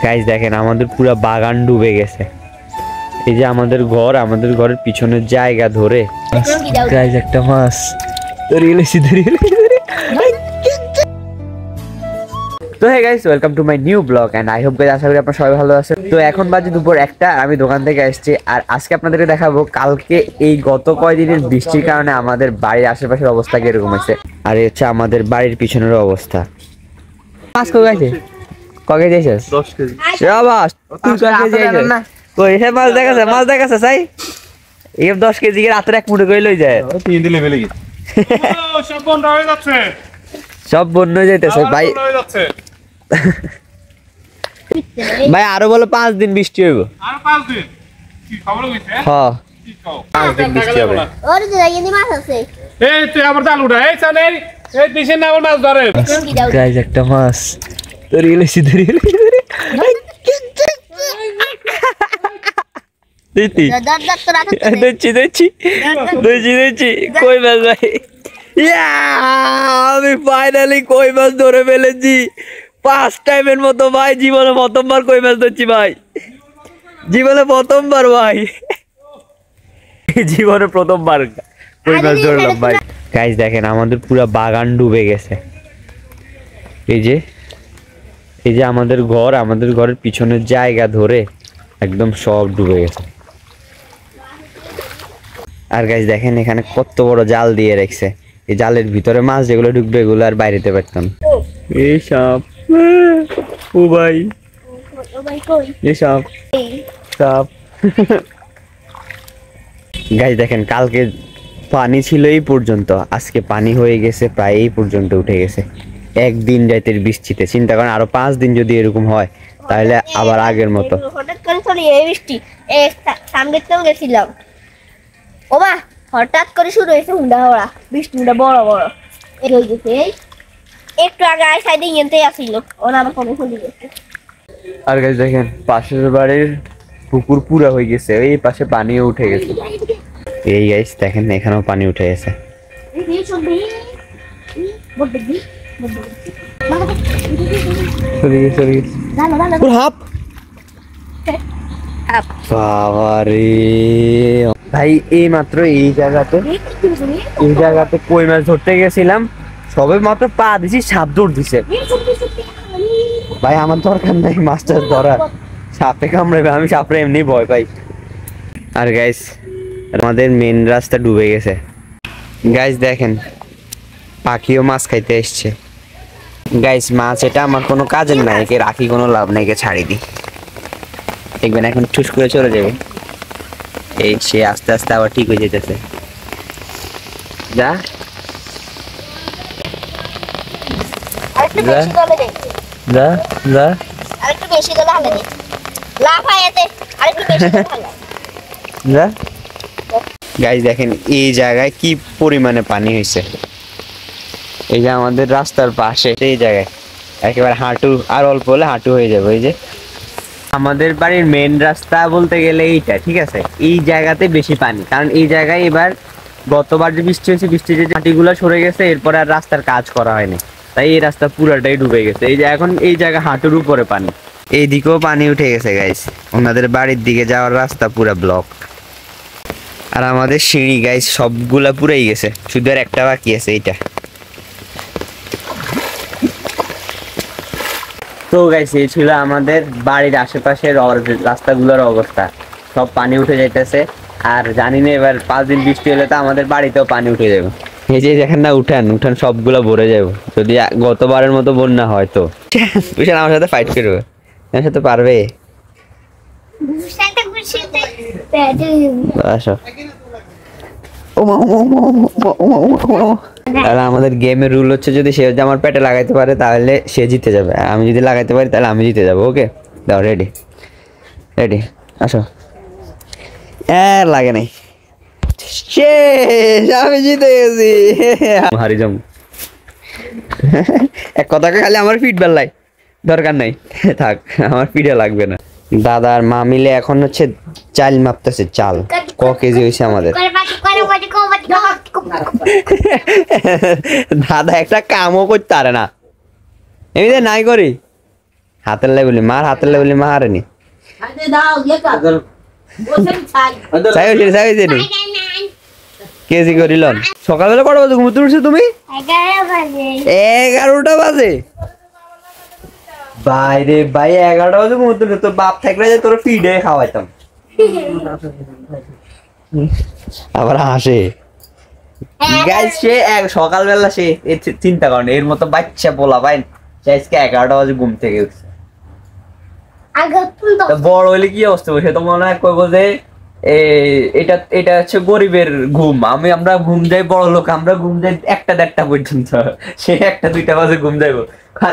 Guys দেখেন আমাদের পুরো বাগান ডুবে গেছে। এই যে আমাদের ঘর, আমাদের ঘরের পিছনের জায়গা ধরে গাইস একটা মাছ তো hey guys, welcome to my new blog and I hope guys আশা করি আপনারা সবাই ভালো আছেন। তো এখন বাজে দুপুর 1টা, আমি দোকান থেকে আসছি আর আজকে আপনাদেরকে দেখাবো কালকে এই গত কয়দিনের বৃষ্টির কারণে আমাদের বাড়ির আশেপাশের অবস্থা কিরকম হয়েছে। আর হচ্ছে আমাদের বাড়ির পিছনের অবস্থা। মাছ কই গেছে? কগে দিয়েছিস? 10 কেজি। শাবাশ, তুই কগে দিয়েছিস? কই হে মাছ দেখাছে, মাছ দেখাছে চাই। এই 10 কেজি এর রাতে এক মুঠো কই লই যায়। 3 দিলে ফেলে গেছে। ও সব বন্ধ হয়ে যাচ্ছে। সব বন্ধ হয়ে যাইতেছে ভাই। ভাই আরো বলো 5 দিন বৃষ্টি হইব। আরো 5 দিন? কি খবর হইছে? হ্যাঁ, কি কও? 5 দিন বৃষ্টি হবে। ওর জায়গায় মাছ আছে। এই তুই আবার জাল উঠা, এই চালে এই দিশে না মাছ ধরে। গাইস একটা মাছ ধরিয়ে লইছি। কই মাছ ভাই, আমি ফাইনালি কই মাছ ধরে ফেলেছি। 5 টাইমের মতো ভাই, জীবনে প্রথমবার কই মাছ ধরছি ভাই, জীবনে প্রথমবার ভাই, জীবনে প্রথমবার কই মাছ ধরলাম ভাই। গাইস দেখেন আমাদের পুরো বাগান ডুবে গেছে। এই যে আমাদের ঘর, আমাদের ঘরের পিছনের জায়গা ধরে একদম সব ডুবে গেছে। আর গাইস দেখেন এখানে কত বড় জাল দিয়ে রাখছে, এই জালের ভিতরে মাছ যেগুলো ঢুকবে এগুলো আর বাইরেতে পারতাম। এই সাপ, ও ভাই এই সাপ সাপ। গাইস দেখেন কালকে পানি ছিল এই পর্যন্ত, আজকে পানি হয়ে গেছে প্রায় এই পর্যন্ত উঠে গেছে। একদিন রাতের বৃষ্টিতে চিন্তা করেন, আরো 5 দিন যদি এরকম হয় তাহলে আবার আগের মতো। হঠাৎ করে চলে এই বৃষ্টি, সামনে তো গেছিলাম, ও মা হঠাৎ করে শুরু হয়েছে হুন্ডা হওয়া বৃষ্টিটা বড় বড় এই হয়ে গেছে। একটু আগে সাইডে ইয়েতে আসছিল, ওরা আমার ফোনে চলে গেছে। আর গাইস দেখেন পাশের বাড়ির পুকুর পুরা হয়ে গেছে, এই পাশে পানিও উঠে গেছে। এই গাইস দেখেন এখানেও পানি উঠে গেছে। ভাই এই মাত্র এই জায়গাতে কই মাছ ধরতে গেছিলাম, সবে মাত্র পা দিছি সাপ দৌড় দিছে। ভাই আমার দরকার নাই মাছটা ধরার, সাপে কামড়াবে, আমি সাপে এমনি ভয় পাই। আর গাইস আমাদের মেন রাস্তা ডুবে গেছে। গাইস দেখেন পাখিও মাছ খাইতে এসছে। গাইস মাছ এটা আমার কোনো কাজের নাই, একে রাখি কোনো লাভ নাই, একে ছাড়ি দিই, দেখবেন এখন ঠুস করে চলে যাবে। এই সে আস্তে আস্তে আবার ঠিক হয়ে যেতেছে। যা যা যা আরেকটু বেশি দলে হালে দে, লাফাইতে আরেকটু বেশি দলে হালে যা। গাইস দেখেন এই জায়গায় কি পরিমাণে পানি হয়েছে। এই যে আমাদের রাস্তার পাশে এই জায়গায় একেবারে হাঁটু, আর অল্প হলে হাঁটু হয়ে যাবে। এই যে আমাদের বাড়ির মেন রাস্তা বলতে গেলে এইটা, ঠিক আছে, এই জায়গাতে বেশি পানি, কারণ এই জায়গায় এবার গতবার যে বৃষ্টি হয়েছে, বৃষ্টিতে যে মাটিগুলো সরে গেছে, এরপরে আর রাস্তার কাজ করা হয়নি, তাই এই রাস্তা পুরাটাই ডুবে গেছে। এই যে এখন এই জায়গা হাঁটুর উপরে পানি, এই দিকেও পানি উঠে গেছে গাইস, ওনাদের বাড়ির দিকে যাওয়ার রাস্তা পুরা ব্লক। আর আমাদের সিঁড়ি গাইস সবগুলা পুরাই গেছে, শুধু আর একটা বাকি আছে এইটা। তো গাইস এই ছিল আমাদের বাড়ির আশেপাশের রাস্তাগুলোর অবস্থা, সব পানি উঠে যাইতেছে। আর জানি না এবার 5 দিন বৃষ্টি হলে তো আমাদের বাড়িতেও পানি উঠে যাবে। এই যে দেখেন না উঠান সবগুলো ভরে যাবে, যদি গতবারের মতো বন্যা হয় তো। বিশাল আমার সাথে ফাইট করবে, আমার সাথে পারবে? আসো। তাহলে আমাদের গেমের রুল হচ্ছে, যদি সে আমার পেটে লাগাইতে পারে তাহলে সে জিতে যাবে, আমি যদি লাগাইতে পারি তাহলে আমি জিতে যাবো। ওকে দাও, রেডি রেডি, আসো। লাগে নাই, আমি জিতে গেছি, হারি যাবো। এক কথাকে খালি আমার ফিট বেল্লাই দরকার নাই, থাক আমার ফিটে লাগবে না। দাদা আর মা মিলে এখন হচ্ছে চাল মাপতেছে, চাল ক কেজি হয়েছে আমাদের। দাদা একটা কামও করতে পারে না, এমনিতে নাই করি, হাতের লেবলি মার, হাতের লেবলি মারেনি। চাই হয়েছে নি কেজি করিল। সকালবেলা কটা বাজে ঘুমোতে উঠছো তুমি? 11টা বাজে। বাইরে ভাই 11টা বাজে ঘুমোতে উঠে তোর বাপ থাকলে যে তোর ফিডে খাওয়াইতাম। আবার হাসে। গাইস সে সকালবেলা সে চিন্তা করেন এর মতো বাচ্চা বলা ভাই আজকে 11টা বাজে ঘুম থেকে উঠছে। বড় হইলে কি অবস্থা সে তো মনে হয় কইবো যে এটা এটা হচ্ছে গরিবের ঘুম। আমরা ঘুম যাই বড় লোক, আমরা ঘুম যাই 1টা-1:30 পর্যন্ত, সে 1টা-2টা বাজে ঘুম যাইবো।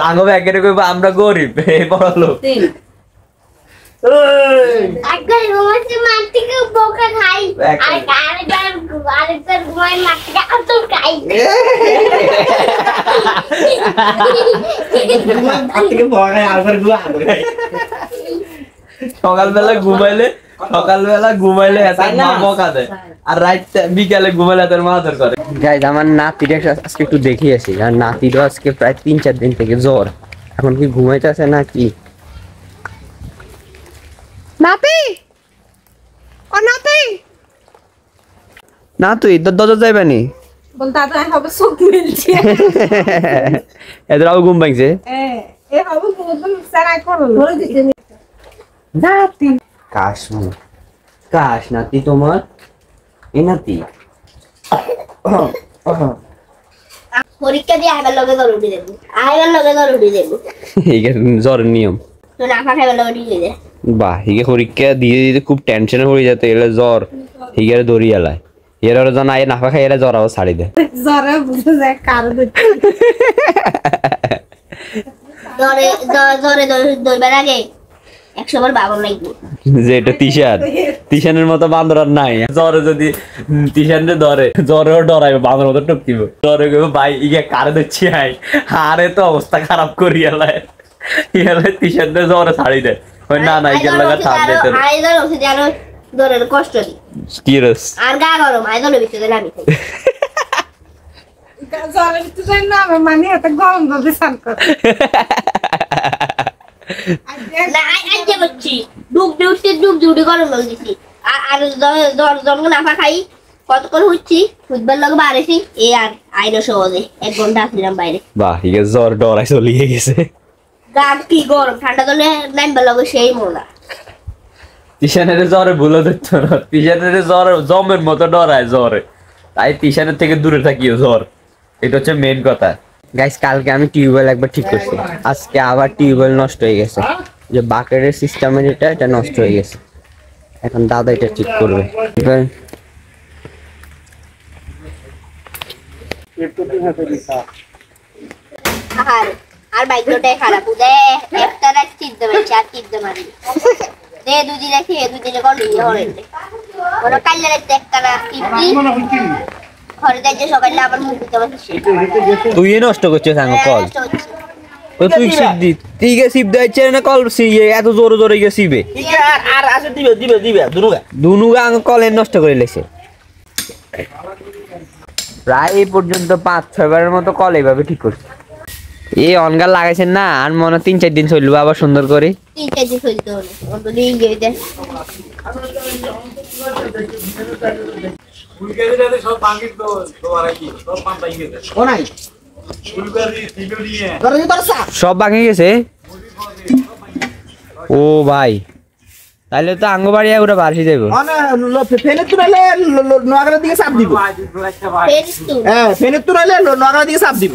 আঙ্গ ব্যাগের কইব আমরা গরিব বড় লোক। সকালবেলা ঘুমাইলে বকা দেয়, আর রাত বিকালে ঘুমাইলে তার মাথার করে। গাইস আমার নাতিটা আজকে একটু দেখে আসি, আর নাতিটা আজকে প্রায় 3-4 দিন থেকে জ্বর। এখন কি ঘুমাইতেছে না কি? নাতি ও নাতি না তুই দরজা যাইবে নি বলতা তো হবে চোখ মিলছে এদরাও ঘুম ভাঙছে এ হবে কোন সারাই করো ধরে দিতে নাতি কাশ নাতি তোমার এ নাতি পরীক্ষা দিয়ে আইবার লগে জরুরি দেব, আইবার লগে জরুরি দেব। এইটা জ্বরের নিয়ম। তো না খাইবার লগে দিয়ে দে। বাহ, হিগে পরীক্ষা দিয়ে দিতে খুব টেনশনে হয়ে যেত, এলে জ্বর হিগের দরিয়ালায় এর ওর জন আয় নাফা খাই এলে জ্বর আবার ছাড়ি দেয়। জ্বরে বুঝে যায় কারো জ্বরে দইবার আগে 100 বার বাবন লাগবে। যে এটা তিশানের মতো বান্দর আর নাই। জ্বরে যদি তিশানরে ধরে জ্বরেও ডরাইবে, বান্দর মতো টুকিব। জ্বরে কইব ভাই ইগে কারে দিচ্ছি আই, আরে তো অবস্থা খারাপ করি এলাই তিশানরে জ্বরে ছাড়ি দেয়। না না ইগে লাগা থাম দিতে আইদার ওসে জানো দরের কষ্ট দি কি রস আর গা গরম আইদার ভিতরে নামি খাই। জ্বরে ভিতরে না মানে এত গরম ভাবে স্নান করে না আইতে বলছি ডুব ডিউটি গরম লগ দিছি। আর জন নাফা খাই কতক্ষণ হচ্ছি ফুটবল লগে বাড়েছি এ আর আইনো সহজে 1 ঘন্টা আসলাম বাইরে। বাহ, ইগে জ্বর ডরাই চলিয়ে গেছে। গা কি গরম ঠান্ডা জলে নামবার লগে সেই মোলা। তিশানের জ্বরে ভুলে দিত না, তিশানের জ্বর জমের মতো ডরায় জ্বরে, তাই তিশানের থেকে দূরে থাকিও জ্বর। এটা হচ্ছে মেইন কথা। গাইস কালকে আমি টিউবওয়েল একবার ঠিক করছি, আজকে আবার টিউবওয়েল নষ্ট হয়ে গেছে। যে বাকেটের সিস্টেমে এটা নষ্ট হয়ে গেছে, এখন দাদা এটা ঠিক করবে। আর বাইকটাই খারাপ দে একটা রাত চিদ্দ মারি চার চিদ্দ মারি দে দুদিন আছে দুদিনে করলি হরে ওরা কাইলে রাতে একটা রাত চিদ্দি ঘরে যাইতে সকালে আবার মুখ দিতে বসে। তুই নষ্ট করছিস আঙ্গ কল তো তুই সিপ দি ঠিক আছে সিপ দাইছে না কল সি এত জোরে জোরে গিয়ে সিবে আর আসে দিবে দুনুগা আঙ্গ কল নষ্ট করে লেছে। প্রায় এই পর্যন্ত 5-6 বারের মতো কল এইভাবে ঠিক করছে। এই অনগার লাগাইছেন না আর মনে 3-4 দিন চলবে আবার সুন্দর করে 3-4 দিন চলতে হলো অন্য দিন গেইতে ফুলকারিটাতে সব বাকির তো আর কি সব পান্তাই গেছে ও নাই ফুলকারি দিলো নিয়ে ধরে তোরসা সব ভাঙে গেছে। ও ভাই তাহলে তো আঙ্গবাড়ি ওরা বাড়ি যাবো। মানে ফেনে তুরাইলে নোয়াগাড়ার দিকে চাপ দিব। ফেরিস তো হ্যাঁ ফেনে তুরাইলে নোয়াগাড়ার দিকে চাপ দিব।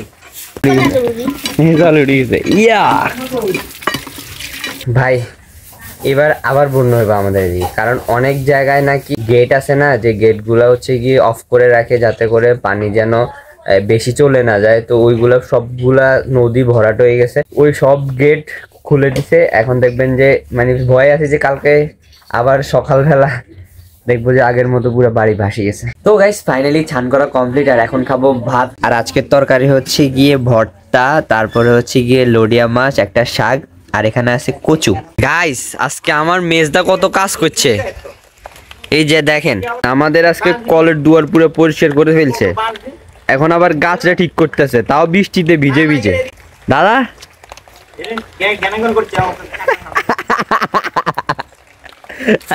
ইয়া ভাই এবার আবার বন্য হবে আমাদের এদিকে, কারণ অনেক জায়গায় নাকি গেট আছে না, যে গেট গুলা হচ্ছে গিয়ে অফ করে রাখে যাতে করে পানি যেন বেশি চলে না যায়। তো ওইগুলা সবগুলা নদী ভরাট হয়ে গেছে, ওই সব গেট খুলে দিছে। এখন দেখবেন যে মানে ভয় আছে যে কালকে আবার সকালবেলা দেখবো যে আগের মতো পুরো বাড়ি ভাসি গেছে। তো গাইস ফাইনালি ছান করা কমপ্লিট, আর এখন খাবো ভাত। আর আজকের তরকারি হচ্ছে গিয়ে ভর্তা, তারপরে হচ্ছে গিয়ে লোডিয়া মাছ, একটা শাক, আর এখানে আছে কচু। গাইস আজকে আমার মেজদা কত কাজ করছে, এই যে দেখেন আমাদের আজকে কলের দুয়ার পুরো পরিষ্কার করে ফেলছে, এখন আবার গাছটা ঠিক করতেছে, তাও বৃষ্টিতে ভিজে ভিজে। দাদা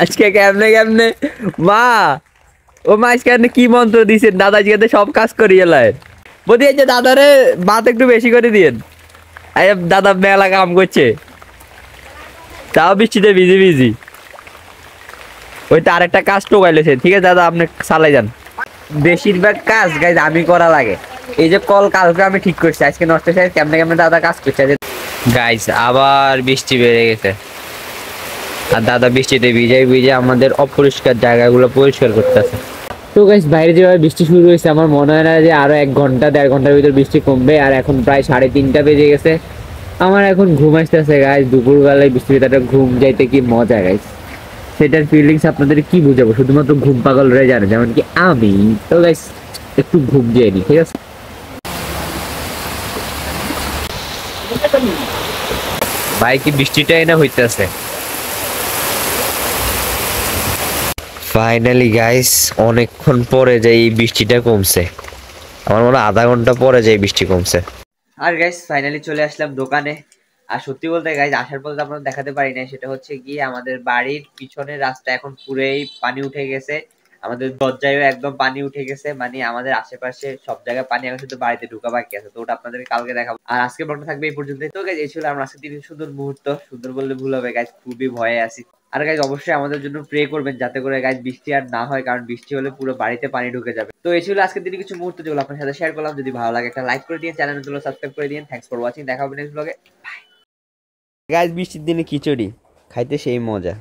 আজকে কেমনে কেমনে মা ও মা আজকে আপনি কি মন্ত্র দিছেন? দাদা আজকে সব কাজ করিয়ে এলায় বলি এই যে দাদারে ভাত একটু বেশি করে দিয়েন। দাদা মেলা কাম করছে, তাও বৃষ্টিতে ভিজি ভিজি। ওই তো আরেকটা কাজ টোকাইলেছে। ঠিক আছে দাদা আপনি চালাই যান। বেশিরভাগ কাজ গাইজ আমি করা লাগে। এই যে কল কালকে আমি ঠিক করছি, আজকে নষ্ট হয়েছে। কেমনে কেমনে দাদা কাজ করছে গাইজ। আবার বৃষ্টি বেড়ে গেছে আর দাদা বৃষ্টিতে ভিজে ভিজে আমাদের অপরিষ্কার জায়গাগুলো পরিষ্কার করতেছে। তো গাইজ বাইরে যেভাবে বৃষ্টি শুরু হয়েছে আমার মনে হয় না যে আরো 1 ঘন্টা 1.5 ঘন্টার ভিতর বৃষ্টি কমবে। আর এখন প্রায় 3:30 বেজে গেছে। আমার এখন ঘুম আসতেছে গাইজ। দুপুরবেলায় বৃষ্টির ভিতরে ঘুম যাইতে কি মজা গাইজ, সেটার ফিলিংস আপনাদের কি বুঝাবো, শুধুমাত্র ঘুম পাগলরাই জানে, যেমন কি আমি। তো গাইজ একটু ঘুম দিয়ে নি, ঠিক আছে। ভাই কি বৃষ্টিটাই না হইতেছে। ফাইনালি গাইস অনেকক্ষণ পরে যে এই বৃষ্টিটা কমছে। আমার মনে হয় আধা ঘন্টা পরে যে বৃষ্টি কমছে। আর গাইস ফাইনালি চলে আসলাম দোকানে। আর সত্যি বলতে গাইস আসার পর আপনারা দেখাতে পারি না, সেটা হচ্ছে গিয়ে আমাদের বাড়ির পিছনের রাস্তা এখন পুরোই পানি উঠে গেছে। আমাদের দরজায়ও একদম পানি উঠে গেছে, মানে আমাদের আশেপাশে সব জায়গায় পানি। এখন শুধু বাড়িতে ঢুকা বাকি আছে, তো ওটা আপনাদেরকে কালকে দেখাবো। আর আজকে ব্লগটা থাকবে এই পর্যন্ত। তো গাইস এই ছিল আমার আজকে 3 সুন্দর মুহূর্ত। সুন্দর বললে ভুল হবে গাইস, খুবই ভয়ে আছি। আর গাইজ অবশ্যই আমাদের জন্য প্রে করবেন যাতে করে গাইজ বৃষ্টি আর না হয়, কারণ বৃষ্টি হলে পুরো বাড়িতে পানি ঢুকে যাবে। তো এই ছিল আজকের দিনে কিছু মুহূর্ত যেগুলো আপনার সাথে শেয়ার করলাম। যদি ভালো লাগে একটা লাইক করে দিন, চ্যানেলগুলো সাবস্ক্রাইব করে দিন। থ্যাঙ্কস ফর ওয়াচিং, দেখা হবে নেক্সট ব্লগে। বাই। গাইজ বৃষ্টির দিনে খিচুড়ি খাইতে সেই মজা।